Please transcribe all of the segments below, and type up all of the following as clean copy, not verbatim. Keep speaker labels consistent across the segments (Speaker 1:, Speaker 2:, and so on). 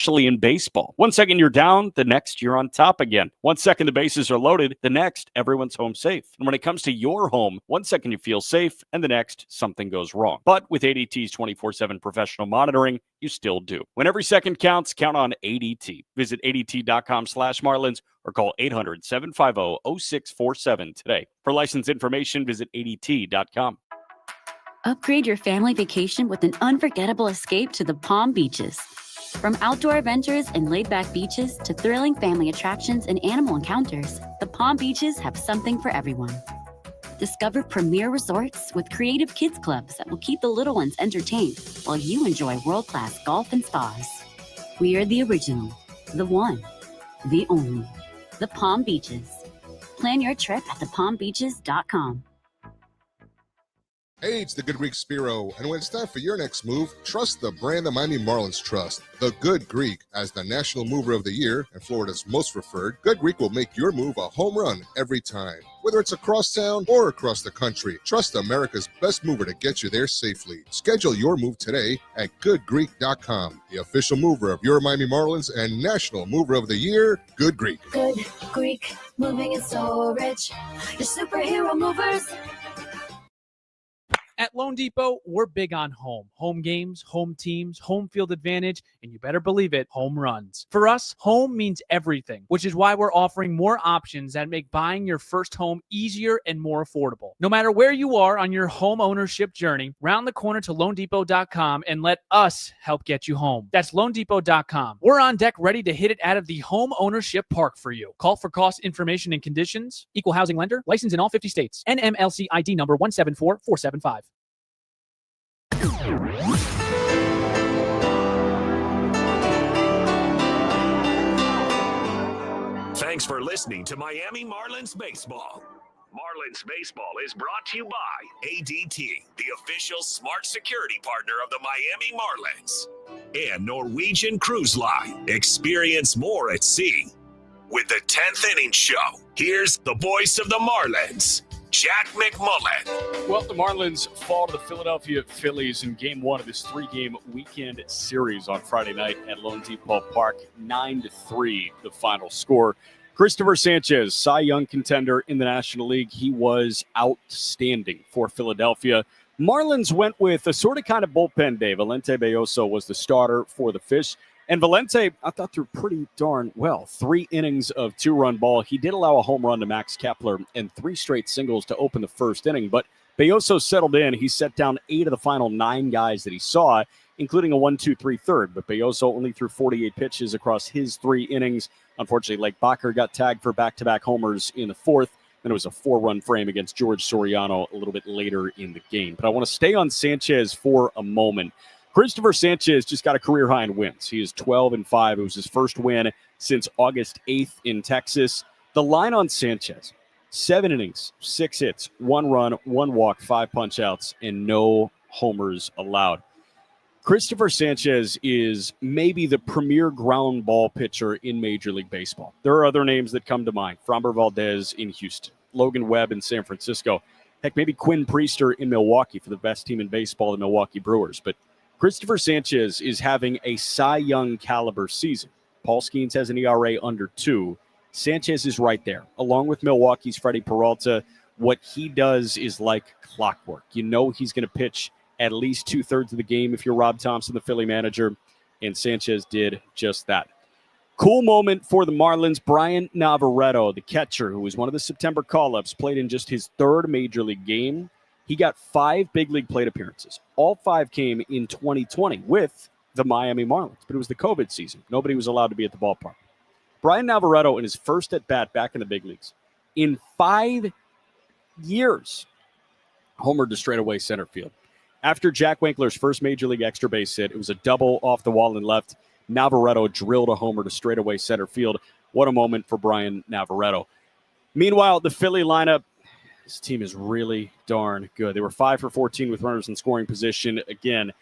Speaker 1: especially in baseball. 1 second you're down, the next you're on top again. 1 second the bases are loaded, the next everyone's home safe. And when it comes to your home, 1 second you feel safe, and the next something goes wrong. But with ADT's 24/7 professional monitoring, you still do. When every second counts, count on ADT. Visit ADT.com/Marlins or call 800-750-0647 today. For license information, visit ADT.com.
Speaker 2: Upgrade your family vacation with an unforgettable escape to the Palm Beaches. From outdoor adventures and laid-back beaches to thrilling family attractions and animal encounters, the Palm Beaches have something for everyone. Discover premier resorts with creative kids clubs that will keep the little ones entertained while you enjoy world-class golf and spas. We are the original, the one, the only, the Palm Beaches. Plan your trip at thepalmbeaches.com.
Speaker 3: Hey, it's the Good Greek Spiro, and when it's time for your next move, trust the brand the Miami Marlins trust. The Good Greek, as the National Mover of the Year and Florida's most preferred, Good Greek will make your move a home run every time. Whether it's across town or across the country, trust America's best mover to get you there safely. Schedule your move today at goodgreek.com, the official mover of your Miami Marlins and National Mover of the Year, Good Greek.
Speaker 4: Good Greek, moving and storage, your superhero movers.
Speaker 5: At Loan Depot, we're big on home. Home games, home teams, home field advantage, and you better believe it, home runs. For us, home means everything, which is why we're offering more options that make buying your first home easier and more affordable. No matter where you are on your home ownership journey, round the corner to loandepot.com and let us help get you home. That's loandepot.com. We're on deck ready to hit it out of the home ownership park for you. Call for cost information and conditions. Equal housing lender. Licensed in all 50 states. NMLC ID number 174475.
Speaker 6: Thanks for listening to Miami Marlins Baseball. Marlins Baseball is brought to you by ADT, the official smart security partner of the Miami Marlins, and Norwegian Cruise Line. Experience more at sea. With the 10th Inning Show, here's the voice of the Marlins, Jack McMullen.
Speaker 1: Well, the Marlins fall to the Philadelphia Phillies in Game 1 of this 3-game weekend series on Friday night at Lone Depot Park. 9-3, the final score. Christopher Sanchez, Cy Young contender in the National League. He was outstanding for Philadelphia. Marlins went with a sort of kind of bullpen day. Valente Belloso was the starter for the Fish. And Valente, I thought, threw pretty darn well. 3 innings of 2-run ball. He did allow a home run to Max Kepler and 3 straight singles to open the first inning. But Belloso settled in. He set down 8 of the final 9 guys that he saw, including a 1-2-3 third. But Belloso only threw 48 pitches across his 3 innings. Unfortunately, Lake Bacher got tagged for back-to-back homers in the 4th. Then it was a 4-run frame against George Soriano a little bit later in the game. But I want to stay on Sanchez for a moment. Christopher Sanchez just got a career high in wins. He is 12-5. It was his first win since August 8th in Texas. The line on Sanchez, 7 innings, 6 hits, 1 run, 1 walk, 5 punch-outs, and no homers allowed. Christopher Sanchez is maybe the premier ground ball pitcher in Major League Baseball. There are other names that come to mind. Framber Valdez in Houston, Logan Webb in San Francisco. Heck, maybe Quinn Priester in Milwaukee for the best team in baseball, the Milwaukee Brewers. But Christopher Sanchez is having a Cy Young caliber season. Paul Skeens has an ERA under 2. Sanchez is right there. Along with Milwaukee's Freddie Peralta, what he does is like clockwork. You know he's going to pitch at least 2/3 of the game if you're Rob Thompson, the Philly manager, and Sanchez did just that. Cool moment for the Marlins. Brian Navarreto, the catcher, who was one of the September call-ups, played in just his 3rd Major League game. He got 5 big league plate appearances. All 5 came in 2020 with the Miami Marlins, but it was the COVID season. Nobody was allowed to be at the ballpark. Brian Navarreto, in his first at-bat back in the big leagues, in 5 years, homered to straightaway center field. After Jack Winkler's first Major League extra base hit, it was a double off the wall and left. Navarreto drilled a homer to straightaway center field. What a moment for Brian Navarreto. Meanwhile, the Philly lineup, this team is really darn good. They were 5 for 14 with runners in scoring position. Again,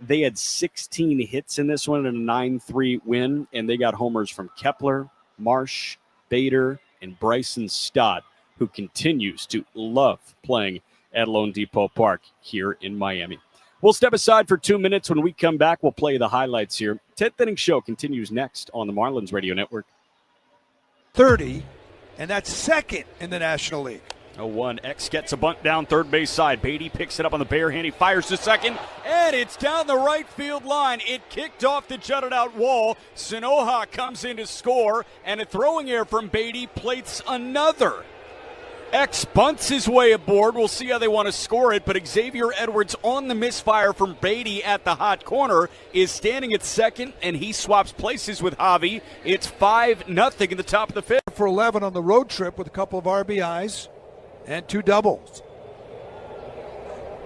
Speaker 1: they had 16 hits in this one in a 9-3 win, and they got homers from Kepler, Marsh, Bader, and Bryson Stott, who continues to love playing at Lone Depot Park here in Miami. We'll step aside for 2 minutes. When we come back, we'll play the highlights here. 10th Inning Show continues next on the Marlins Radio Network.
Speaker 7: 30, and that's second in the National League.
Speaker 1: 0-1. X gets a bunt down third base side. Beatty picks it up on the bare hand. He fires to second, and it's down the right field line. It kicked off the jutted out wall. Sanoja comes in to score, and a throwing error from Beatty plates another. X bunts his way aboard. We'll see how they want to score it, but Xavier Edwards on the misfire from Beatty at the hot corner is standing at second, and he swaps places with Javi. It's 5-0 in the top of the fifth.
Speaker 7: For 11 on the road trip with a couple of RBIs and 2 doubles.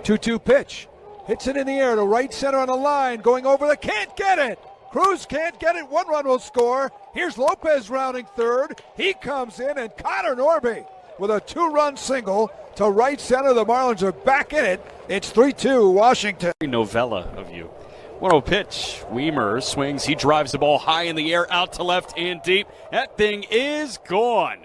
Speaker 7: 2-2 pitch. Hits it in the air to right center on the line. Going over the, can't get it. Cruz can't get it. 1 run will score. Here's Lopez rounding third. He comes in, and Connor Norby with a 2-run single to right center. The Marlins are back in it. It's 3-2 Washington.
Speaker 1: Novella of you. 1-0 pitch. Weimer swings. He drives the ball high in the air, out to left and deep. That thing is gone.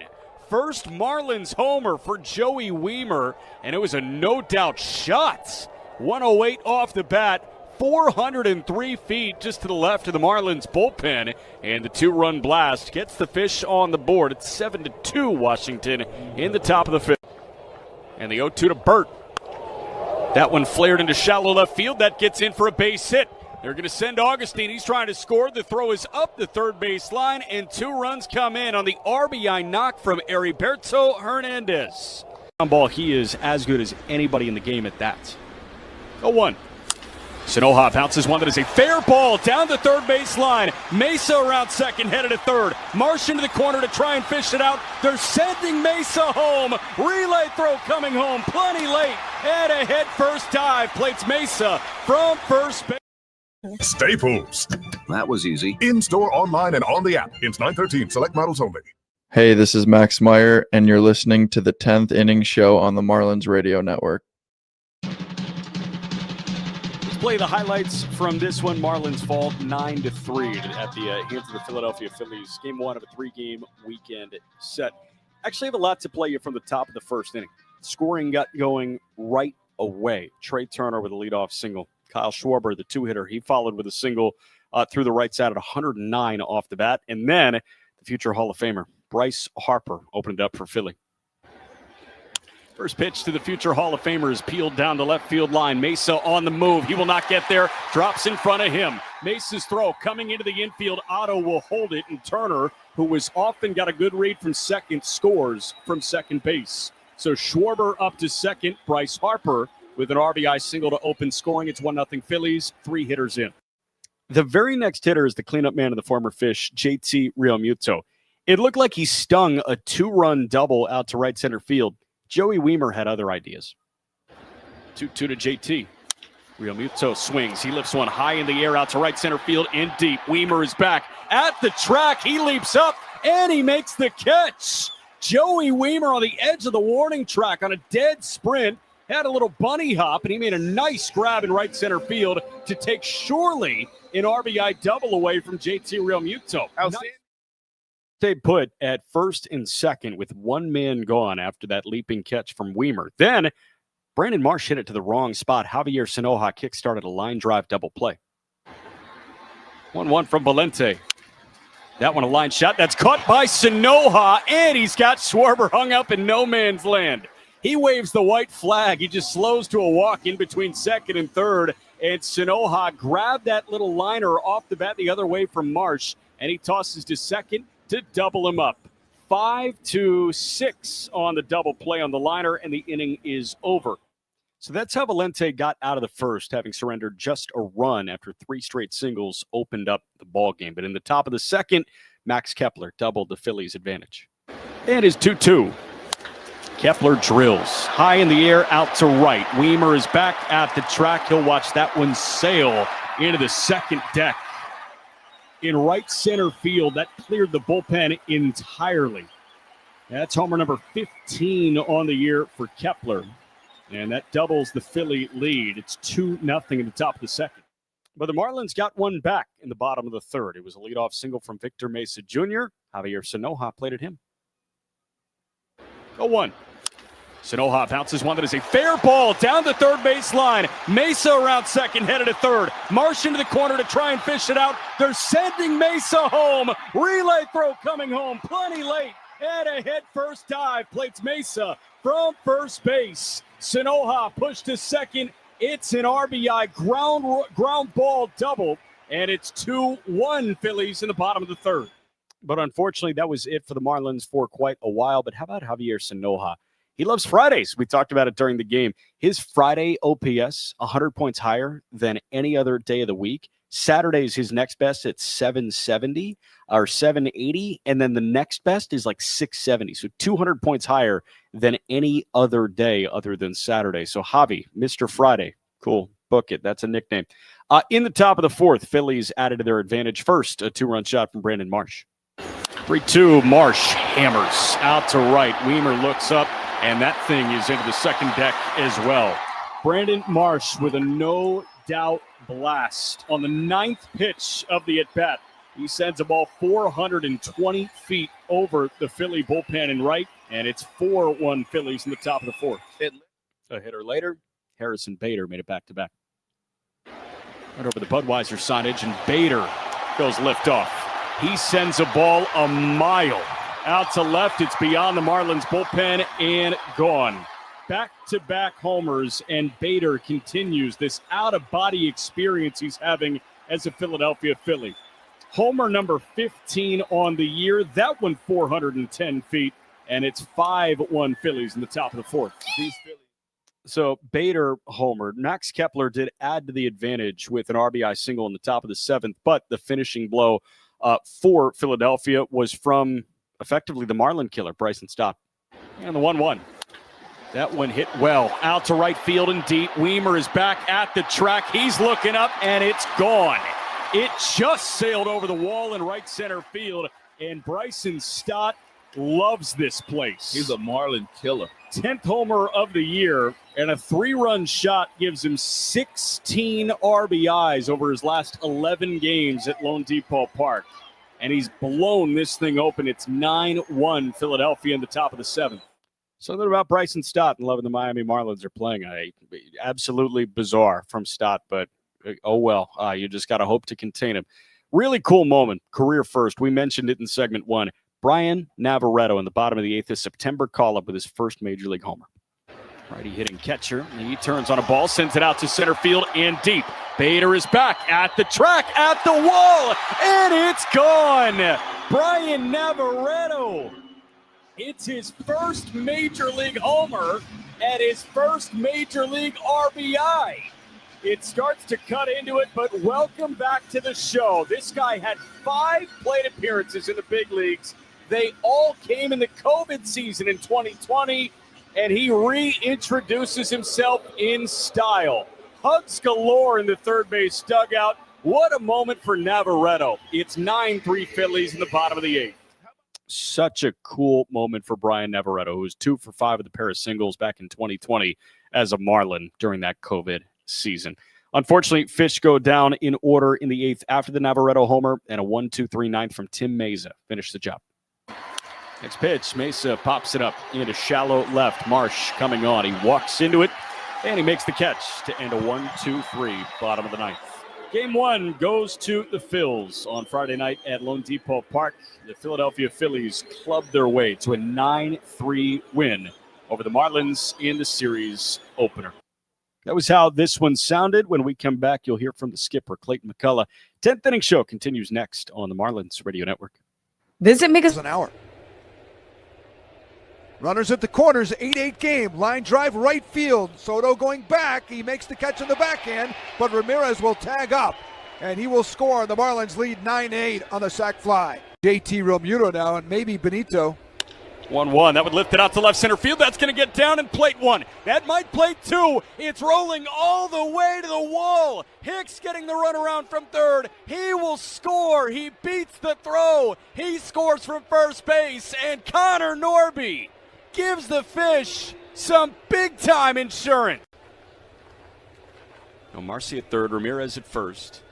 Speaker 1: First Marlins homer for Joey Weimer, and it was a no-doubt shot. 108 off the bat. 403 feet just to the left of the Marlins bullpen, and the 2-run blast gets the fish on the board. It's 7-2 Washington in the top of the fifth. And the 0-2 to Burt. That one flared into shallow left field. That gets in for a base hit. They're going to send Augustine. He's trying to score. The throw is up the third base line, and 2 runs come in on the RBI knock from Heriberto Hernandez. On ball, he is as good as anybody in the game at that. 0-1. Sanoja bounces one that is a fair ball down the third base line. Mesa around second, headed to third. Marsh into the corner to try and fish it out. They're sending Mesa home. Relay throw coming home plenty late. And a head first dive plates Mesa from first base.
Speaker 8: Staples.
Speaker 9: That was easy.
Speaker 8: In-store, online, and on the app. It's 913. Select models only.
Speaker 10: Hey, this is Max Meyer, and you're listening to the 10th Inning Show on the Marlins Radio Network.
Speaker 1: Play the highlights from this one. Marlins fall 9-3 at the hands of the Philadelphia Phillies. Game 1 of a 3-game weekend set. Actually have a lot to play you from the top of the first inning. Scoring got going right away. Trey Turner with a leadoff single. Kyle Schwarber, the 2-hitter, he followed with a single through the right side at 109 off the bat. And then the future Hall of Famer, Bryce Harper, opened it up for Philly. First pitch to the future Hall of Famer is peeled down the left field line. Mesa on the move. He will not get there. Drops in front of him. Mesa's throw coming into the infield. Otto will hold it, and Turner, who has often got a good read from second, scores from second base. So Schwarber up to second. Bryce Harper with an RBI single to open scoring. It's 1-0 Phillies. 3 hitters in. The very next hitter is the cleanup man of the former Fish, JT Realmuto. It looked like he stung a 2-run double out to right center field. Joey Weimer had other ideas. 2-2 to JT. Realmuto swings. He lifts one high in the air out to right center field and deep. Weimer is back at the track. He leaps up and he makes the catch. Joey Weimer on the edge of the warning track on a dead sprint. Had a little bunny hop, and he made a nice grab in right center field to take surely an RBI double away from JT Realmuto. Stayed put at first and second with 1 man gone after that leaping catch from Weimer. Then Brandon Marsh hit it to the wrong spot. Javier Sanoja kick-started a line drive double play. 1-1 from Valente. That one a line shot. That's caught by Sanoja, and he's got Schwarber hung up in no man's land. He waves the white flag. He just slows to a walk in between second and third, and Sanoja grabbed that little liner off the bat the other way from Marsh, and he tosses to second to double him up. 5-6 on the double play on the liner, and the inning is over. So that's how Valente got out of the first, having surrendered just a run after 3 straight singles opened up the ball game. But in the top of the second, Max Kepler doubled the Phillies' advantage. And his 2-2. Kepler drills high in the air out to right. Weimer is back at the track. He'll watch that one sail into the second deck. In right center field, that cleared the bullpen entirely. That's homer number 15 on the year for Kepler. And that doubles the Philly lead. It's 2-0 in the top of the second. But the Marlins got one back in the bottom of the third. It was a leadoff single from Victor Mesa Jr. Javier Sanoja played at him. 0-1. Sanoha bounces one that is a fair ball down the third base line. Mesa around second, headed to third. Marsh into the corner to try and fish it out. They're sending Mesa home. Relay throw coming home plenty late. And a head first dive plates Mesa from first base. Sanoha pushed to second. It's an RBI ground ball double. And it's 2-1 Phillies in the bottom of the third. But unfortunately, that was it for the Marlins for quite a while. But how about Javier Sanoha? He loves Fridays. We talked about it during the game. His Friday OPS, 100 points higher than any other day of the week. Saturday's his next best at 770 or 780. And then the next best is like 670. So 200 points higher than any other day other than Saturday. So Javi, Mr. Friday. Cool. Book it. That's a nickname. In the top of the fourth, Phillies added to their advantage. First, a two-run shot from Brandon Marsh. 3-2, Marsh hammers out to right. Weimer looks up. And that thing is into the second deck as well. Brandon Marsh with a no-doubt blast on the ninth pitch of the at-bat. He sends a ball 420 feet over the Philly bullpen in right, and it's 4-1 Phillies in the top of the fourth. A hitter later, Harrison Bader made it back-to-back. Right over the Budweiser signage, and Bader goes liftoff. He sends a ball a mile. Out to left, it's beyond the Marlins bullpen and gone. Back-to-back homers, and Bader continues this out-of-body experience he's having as a Philadelphia Philly. Homer number 15 on the year. That one 410 feet, and it's 5-1 Phillies in the top of the fourth. So Bader homered. Max Kepler did add to the advantage with an RBI single in the top of the seventh, but the finishing blow for Philadelphia was from effectively the Marlin killer, Bryson Stott. And the 1-1. That one hit well. Out to right field and deep. Weimer is back at the track. He's looking up, and it's gone. It just sailed over the wall in right center field, and Bryson Stott loves this place.
Speaker 9: He's a Marlin killer.
Speaker 1: 10th homer of the year, and a 3-run shot gives him 16 RBIs over his last 11 games at Lone Depot Park. And he's blown this thing open. It's 9-1 Philadelphia in the top of the seventh. Something about Bryson Stott and loving the Miami Marlins are playing. Absolutely bizarre from Stott, but oh well. You just got to hope to contain him. Really cool moment, career first. We mentioned it in segment one. Brian Navarretto in the bottom of the eighth, a September call-up with his first major league homer. Righty hitting catcher. He turns on a ball, sends it out to center field and deep. Bader is back at the track, at the wall, and it's gone. Brian Navarretto. It's his first major league homer and his first major league RBI. It starts to cut into it, but welcome back to the show. This guy had 5 plate appearances in the big leagues. They all came in the COVID season in 2020, and he reintroduces himself in style. Hugs galore in the third base dugout. What a moment for Navarretto. It's 9-3 Phillies in the bottom of the eighth. Such a cool moment for Brian Navarretto, who was 2 for 5 with a pair of singles back in 2020 as a Marlin during that COVID season. Unfortunately, Fish go down in order in the eighth after the Navarretto homer, and a 1-2-3 ninth from Tim Mesa finished the job. Next pitch, Mesa pops it up into shallow left. Marsh coming on. He walks into it, and he makes the catch to end a 1-2-3 bottom of the ninth. Game one goes to the Phils on Friday night at Lone Depot Park. The Philadelphia Phillies clubbed their way to a 9-3 win over the Marlins in the series opener. That was how this one sounded. When we come back, you'll hear from the skipper, Clayton McCullough. 10th Inning Show continues next on the Marlins Radio Network.
Speaker 11: Visit Miguel's
Speaker 7: an hour. Runners at the corners, 8-8 game. Line drive right field. Soto going back. He makes the catch in the backhand, but Ramirez will tag up, and he will score. The Marlins lead 9-8 on the sac fly. JT Realmuto now, and maybe Benito.
Speaker 1: 1-1. That would lift it out to left center field. That's going to get down and plate one. That might plate two. It's rolling all the way to the wall. Hicks getting the runaround from third. He will score. He beats the throw. He scores from first base. And Connor Norby gives the Fish some big-time insurance. Marcy at third. Ramirez at first.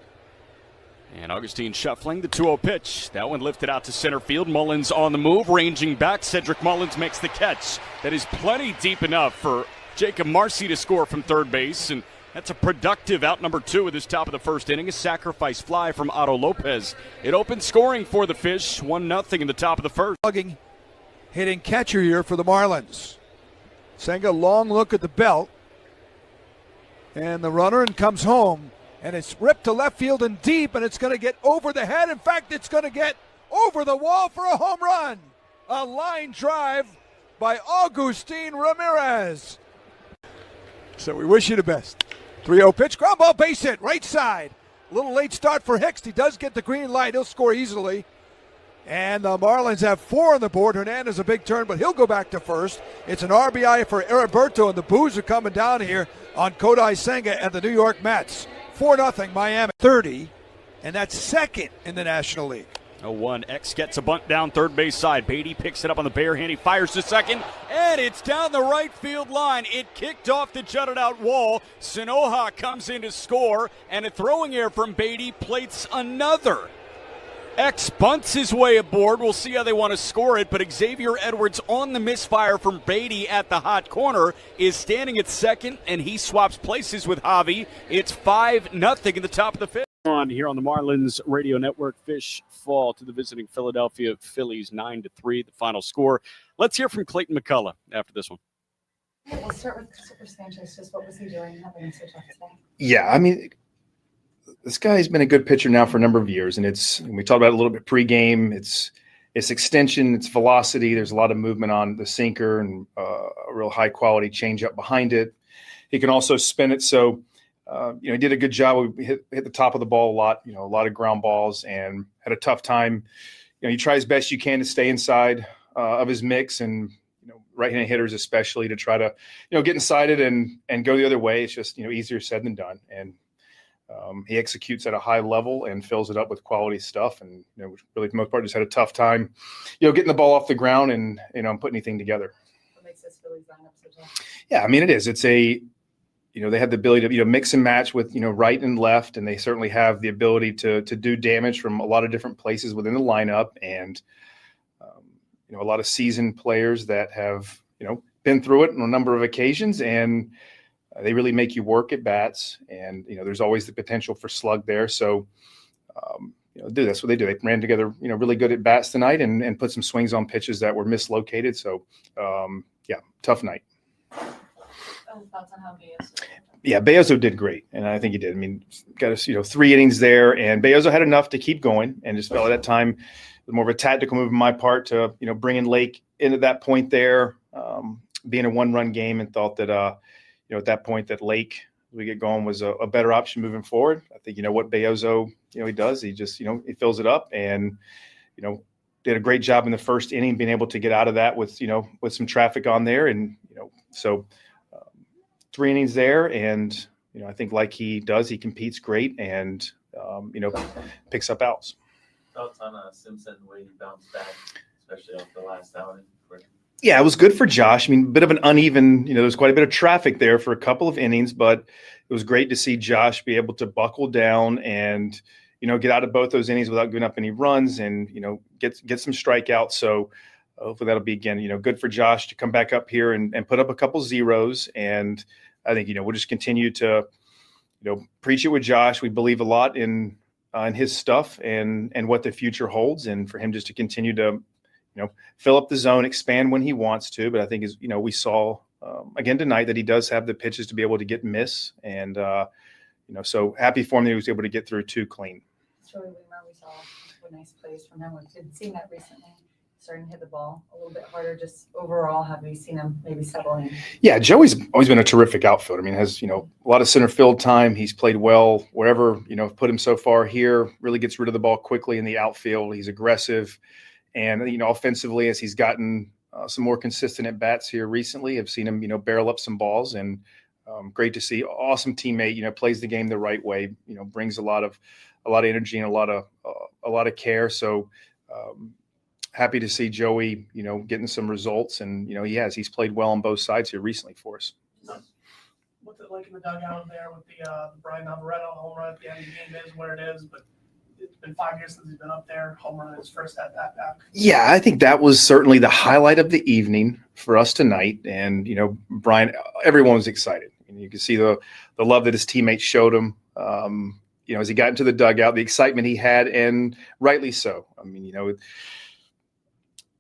Speaker 1: And Augustine shuffling the 2-0 pitch. That one lifted out to center field. Mullins on the move, ranging back. Cedric Mullins makes the catch. That is plenty deep enough for Jacob Marcy to score from third base. And that's a productive out number 2 at this top of the first inning. A sacrifice fly from Otto Lopez. It opened scoring for the Fish. 1-0 in the top of the first.
Speaker 7: Hitting catcher here for the Marlins. Senga, long look at the belt. And the runner and comes home. And it's ripped to left field and deep, and it's going to get over the head. In fact, it's going to get over the wall for a home run. A line drive by Augustine Ramirez. So we wish you the best. 3-0 pitch, ground ball, base hit, right side. A little late start for Hicks. He does get the green light. He'll score easily. And the Marlins have 4 on the board. Hernandez a big turn, but he'll go back to first. It's an RBI for Heriberto, and the boos are coming down here on Kodai Senga and the New York Mets. 4-0 Miami, 30, and that's second in the National League.
Speaker 1: 0-1. X gets a bunt down third base side. Beatty picks it up on the bare hand. He fires to second, and it's down the right field line. It kicked off the jutted out wall. Sinoha comes in to score, and a throwing error from Beatty plates another. X bunts his way aboard. We'll see how they want to score it, but Xavier Edwards on the misfire from Beatty at the hot corner is standing at second, and he swaps places with Javi. It's 5-0 in the top of the fifth. On here on the Marlins Radio Network, Fish fall to the visiting Philadelphia Phillies 9-3, the final score. Let's hear from Clayton McCullough after this one.
Speaker 9: We'll start with Super Sanchez. Just what was he doing having such a today?
Speaker 11: Yeah, I mean, this guy's been a good pitcher now for a number of years, and we talked about it a little bit pregame. It's extension, it's velocity. There's a lot of movement on the sinker and a real high quality changeup behind it. He can also spin it. So, he did a good job. We hit the top of the ball a lot. A lot of ground balls, and had a tough time. He tries as best you can to stay inside of his mix, and right-handed hitters especially to try to get inside it and go the other way. It's just easier said than done. And he executes at a high level and fills it up with quality stuff. And, really for the most part, just had a tough time, getting the ball off the ground and, putting anything together.
Speaker 9: What makes this Phillies lineup so tough?
Speaker 11: Yeah, I mean, it is. It's they have the ability to, mix and match with, right and left. And they certainly have the ability to do damage from a lot of different places within the lineup. And, a lot of seasoned players that have, been through it on a number of occasions, and they really make you work at bats, and there's always the potential for slug there. So, that's what they do. They ran together, really good at bats tonight, and put some swings on pitches that were mislocated. So, tough night.
Speaker 9: Thoughts on how Beazo did?
Speaker 11: Yeah, Beazo did great, and I think he did. I mean, got us, 3 innings there, and Beazo had enough to keep going, and just felt at that time it was more of a tactical move on my part to, bring in Lake into that point there, being a 1-run game, and thought that, at that point that Lake, as we get going, was a better option moving forward. I think, what Beazo, he does, he just, he fills it up, and, did a great job in the first inning, being able to get out of that with, with some traffic on there. And, so 3 innings there. And, I think like he does, he competes great and, picks up outs.
Speaker 12: Thoughts on Simpson, the way he bounced back, especially off the last outing?
Speaker 11: Yeah, it was good for Josh. I mean, a bit of an uneven, there was quite a bit of traffic there for a couple of innings, but it was great to see Josh be able to buckle down and, get out of both those innings without giving up any runs and, get some strikeouts. So hopefully that'll be, again, good for Josh to come back up here and put up a couple zeros. And I think, we'll just continue to, preach it with Josh. We believe a lot in his stuff and what the future holds, and for him just to continue to, fill up the zone, expand when he wants to. But I think, we saw again tonight that he does have the pitches to be able to get miss. And, so happy for him that he was able to get through 2 clean.
Speaker 9: Joey Wiemer, we saw a nice plays from him. We've seen that recently, starting to hit the ball a little bit harder. Just overall, have you seen him maybe settling? Yeah,
Speaker 11: Joey's always been a terrific outfielder. I mean, has, a lot of center field time. He's played well wherever, put him so far here, really gets rid of the ball quickly in the outfield. He's aggressive. And, offensively, as he's gotten some more consistent at bats here recently, I've seen him, barrel up some balls, and great to see. Awesome teammate, plays the game the right way, brings a lot of energy and a lot of care. So happy to see Joey, getting some results, and, he's played well on both sides here recently for us.
Speaker 13: What's it like in the dugout there with the Brian Alvaretto home run at the end of the game? Is where it is, but it's been 5 years since he's been up there, home run his first at bat back.
Speaker 11: Yeah, I think that was certainly the highlight of the evening for us tonight. And, Brian, everyone was excited. You can see the love that his teammates showed him, as he got into the dugout, the excitement he had, and rightly so. I mean,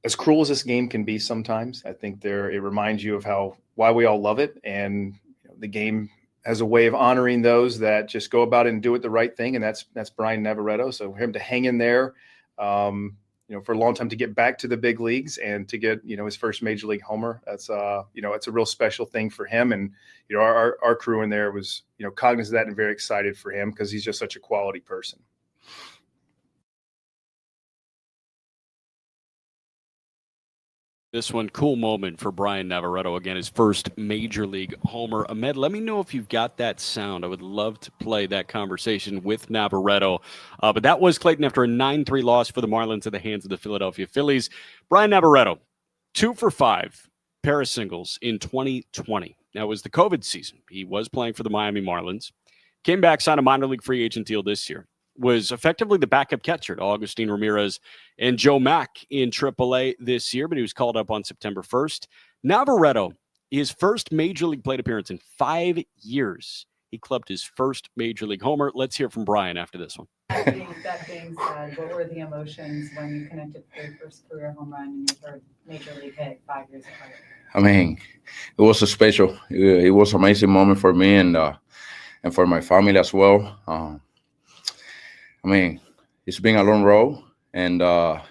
Speaker 11: as cruel as this game can be sometimes, I think it reminds you of why we all love it. And the game has a way of honoring those that just go about it and do it the right thing. And that's Brian Navarreto. So for him to hang in there, for a long time, to get back to the big leagues and to get, his first major league homer, that's it's a real special thing for him. And, our crew in there was, cognizant of that and very excited for him because he's just such a quality person.
Speaker 1: This one, cool moment for Brian Navarreto. Again, his first major league homer. Ahmed, let me know if you've got that sound. I would love to play that conversation with Navarreto. But that was Clayton after a 9-3 loss for the Marlins at the hands of the Philadelphia Phillies. Brian Navarreto, 2 for 5 pair of singles in 2020. Now, it was the COVID season. He was playing for the Miami Marlins. Came back, signed a minor league free agent deal this year. Was effectively the backup catcher to Augustine Ramirez and Joe Mack in AAA this year, but he was called up on September 1st. Navarreto, his first major league plate appearance in 5 years. He clubbed his first major league homer. Let's hear from Brian after this one.
Speaker 9: That being said, what were the emotions when you connected for your first career home run and your third major league hit 5 years apart?
Speaker 14: I mean, it was a special. It was an amazing moment for me and for my family as well. I mean, it's been a long road, and I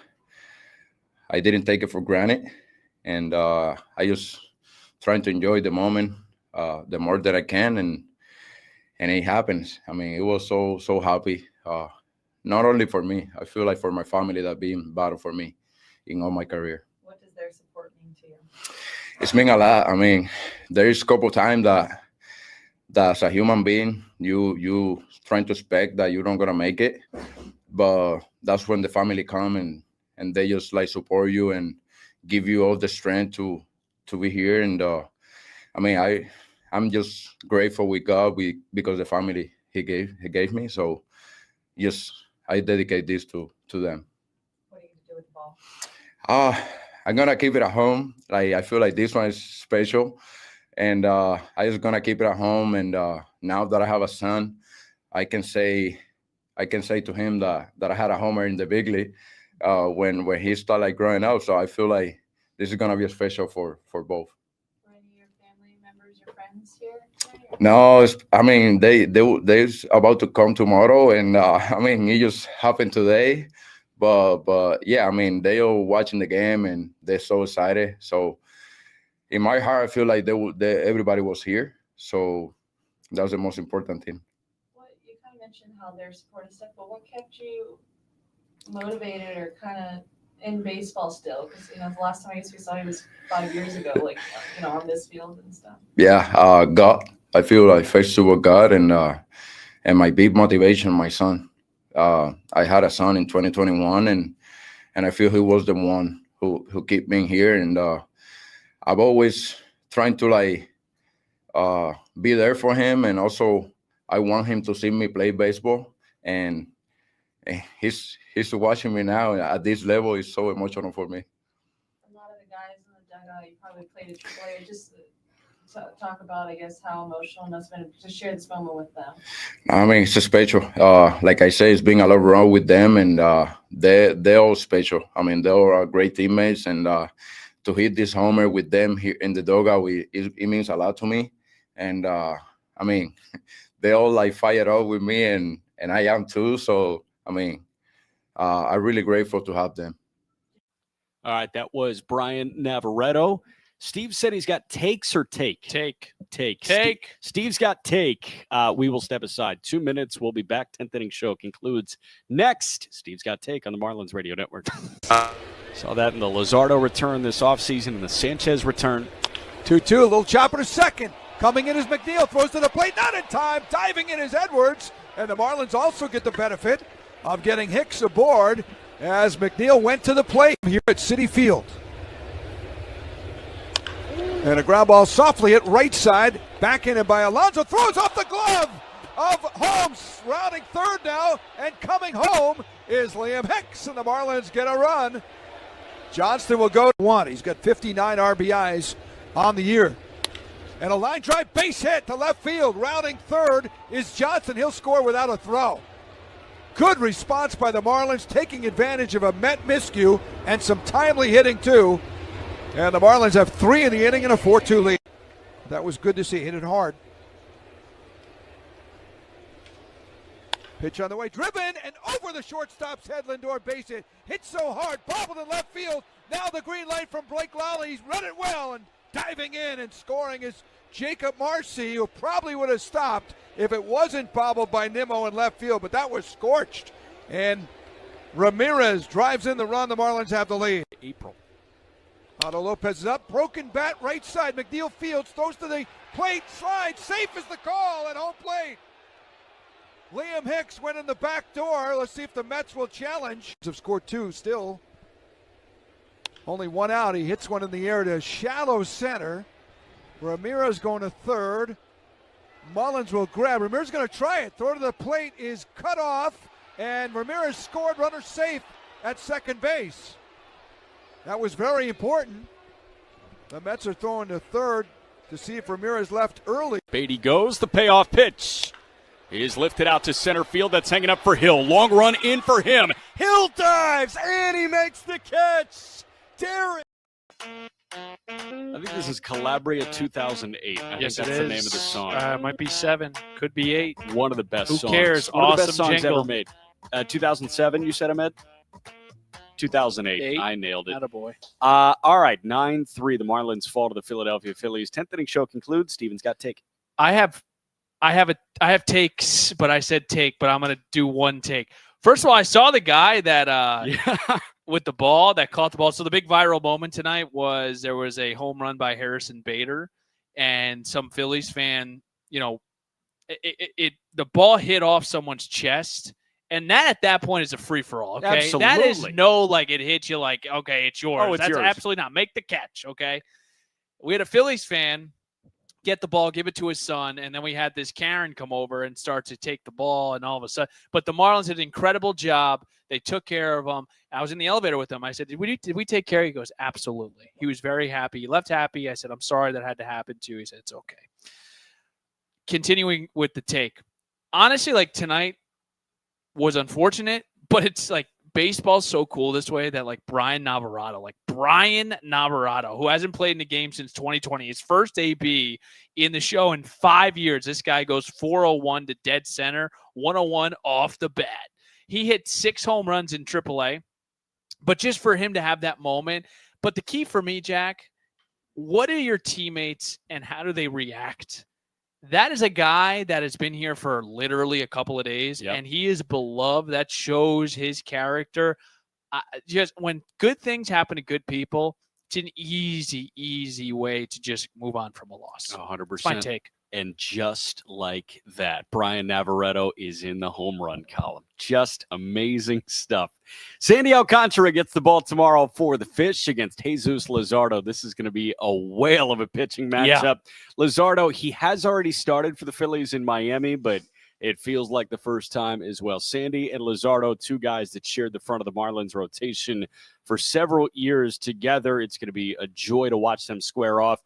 Speaker 14: didn't take it for granted. And I just trying to enjoy the moment the more that I can, and it happens. I mean, it was so happy. Not only for me, I feel like for my family that being battle for me in all my career.
Speaker 9: What does their support mean to you?
Speaker 14: It's been a lot. I mean, there is a couple times that as a human being, you trying to expect that you're not gonna make it, but that's when the family come and they just like support you and give you all the strength to be here. And I mean, I'm just grateful with God because the family he gave me. So yes, I dedicate this to them.
Speaker 9: What are you gonna do with the ball?
Speaker 14: I'm gonna keep it at home. Like I feel like this one is special. And I just gonna keep it at home. And now that I have a son, I can say to him that I had a homer in the big league when he started like growing up. So I feel like this is gonna be special for both.
Speaker 9: Were any of your family members, your friends here today?
Speaker 14: No, I mean they're about to come tomorrow, and I mean it just happened today. But yeah, I mean they all watching the game and they're so excited. So. In my heart, I feel like everybody was here, so that was the most important thing.
Speaker 9: Well, you kind of mentioned how they're supporting stuff, but what kept you motivated or kind of in baseball still? Because the last time I guess we saw you was 5 years ago, like on this field and stuff.
Speaker 14: Yeah, God. I feel like first to God and my big motivation, my son. I had a son in 2021, and I feel he was the one who kept me here and. I've always trying to be there for him, and also I want him to see me play baseball. And he's watching me now at this level. It's so emotional for me.
Speaker 9: A lot of the guys in the dugout, you probably played at AAA. Just talk about, I guess, how emotional it must have been to share this moment with them.
Speaker 14: I mean, it's special. Like I say, it's been a lot wrong with them, and they're all special. I mean, they all are great teammates, and. To hit this homer with them here in the dugout, it means a lot to me. And I mean, they all like fired up with me, and I am too. So I mean, I'm really grateful to have them.
Speaker 1: All right, that was Brian Navarreto. Steve said he's got takes or take? Take. Steve's got take. We will step aside 2 minutes. We'll be back. 10th inning show concludes next. Steve's got take on the Marlins Radio Network. Saw that in the Luzardo return this offseason and the Sanchez return.
Speaker 7: 2-2, a little chopper to second. Coming in is McNeil, throws to the plate, not in time. Diving in is Edwards. And the Marlins also get the benefit of getting Hicks aboard as McNeil went to the plate here at Citi Field. And a ground ball softly at right side. Back in it by Alonso. Throws off the glove. of home. Rounding third now, and coming home is Liam Hicks, and the Marlins get a run. Johnston will go one. He's got 59 RBIs on the year. And a line drive base hit to left field. Rounding third is Johnson. He'll score without a throw. Good response by the Marlins, taking advantage of a Met miscue and some timely hitting too. And the Marlins have 3 in the inning and a 4-2 lead. That was good to see. Hit it hard. Pitch on the way, driven and over the shortstop's head. Lindor base hit. Hit so hard, bobbled in left field. Now the green light from Blake Lally. He's run it well, and diving in and scoring is Jacob Marcy, who probably would have stopped if it wasn't bobbled by Nimmo in left field, but that was scorched. And Ramirez drives in the run. The Marlins have the lead.
Speaker 1: April.
Speaker 7: Otto Lopez is up, broken bat, right side. McNeil Fields throws to the plate, slides, safe is the call at home plate. Liam Hicks went in the back door. Let's see if the Mets will challenge. Have scored 2 still. Only 1 out. He hits one in the air to shallow center. Ramirez going to third. Mullins will grab. Ramirez going to try it. Throw to the plate is cut off. And Ramirez scored, runner safe at second base. That was very important. The Mets are throwing to third to see if Ramirez left early.
Speaker 1: Beatty goes. The payoff pitch is lifted out to center field. That's hanging up for Hill. Long run in for him. Hill dives, and he makes the catch. Derek. I think this is Calabria 2008. I
Speaker 5: Yes,
Speaker 1: think that's the name of the song.
Speaker 5: Might be 7, could be 8.
Speaker 1: One of the best
Speaker 5: Who
Speaker 1: songs.
Speaker 5: cares?
Speaker 1: One of the
Speaker 5: Awesome
Speaker 1: best songs
Speaker 5: jingle.
Speaker 1: ever made. 2007, you said, Ahmed? 2008.
Speaker 5: 8.
Speaker 1: I nailed it.
Speaker 5: Attaboy.
Speaker 1: All right, 9-3. The Marlins fall to the Philadelphia Phillies. 10th inning show concludes. Steven's got take.
Speaker 5: I have takes, but I said take, but I'm going to do one take. First of all, I saw the guy that with the ball that caught the ball. So the big viral moment tonight was there was a home run by Harrison Bader, and some Phillies fan, the ball hit off someone's chest, and that at that point is a free for all. Okay,
Speaker 1: Absolutely.
Speaker 5: that is like it hit you like okay, it's yours.
Speaker 1: Oh, it's
Speaker 5: That's
Speaker 1: yours.
Speaker 5: absolutely not. Make the catch. Okay, we had a Phillies fan get the ball, give it to his son, and then we had this Karen come over and start to take the ball, and all of a sudden, but the Marlins did an incredible job. They took care of him. I was in the elevator with him. I said, did we take care? He goes, absolutely. He was very happy. He left happy. I said, I'm sorry that had to happen to you. He said, it's okay. Continuing with the take. Honestly, like tonight was unfortunate, but it's like baseball's so cool this way that like Brian Navarrete, who hasn't played in the game since 2020, his first AB in the show in 5 years. This guy goes 401 to dead center, 101 off the bat. He hit 6 home runs in AAA, but just for him to have that moment. But the key for me, Jack, what are your teammates and how do they react? That is a guy that has been here for literally a couple of days, and he is beloved. That shows his character. Just when good things happen to good people, it's an easy way to just move on from a loss.
Speaker 1: 100%.
Speaker 5: My take.
Speaker 1: And just like that, Brian Navarrete is in the home run column. Just amazing stuff. Sandy Alcantara gets the ball tomorrow for the Fish against Jesus Luzardo. This is going to be a whale of a pitching matchup.
Speaker 5: Yeah.
Speaker 1: Luzardo, he has already started for the Phillies in Miami, but it feels like the first time as well. Sandy and Luzardo, 2 guys that shared the front of the Marlins rotation for several years together. It's going to be a joy to watch them square off.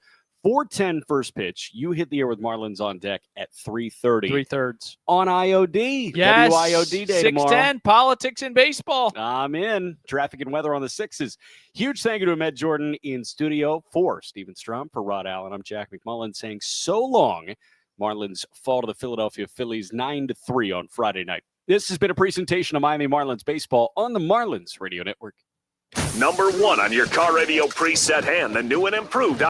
Speaker 1: 4:10 first pitch. You hit the air with Marlins on deck at 3:30.
Speaker 5: 3/3
Speaker 1: on IOD.
Speaker 5: Yes.
Speaker 1: WIOD day tomorrow.
Speaker 5: 610 politics in baseball.
Speaker 1: I'm in. Traffic and weather on the 6s. Huge thank you to Ahmed Jordan in studio. For Steven Strom, for Rod Allen, I'm Jack McMullen saying so long. Marlins fall to the Philadelphia Phillies 9-3 on Friday night. This has been a presentation of Miami Marlins baseball on the Marlins Radio Network.
Speaker 6: Number 1 on your car radio preset and the new and improved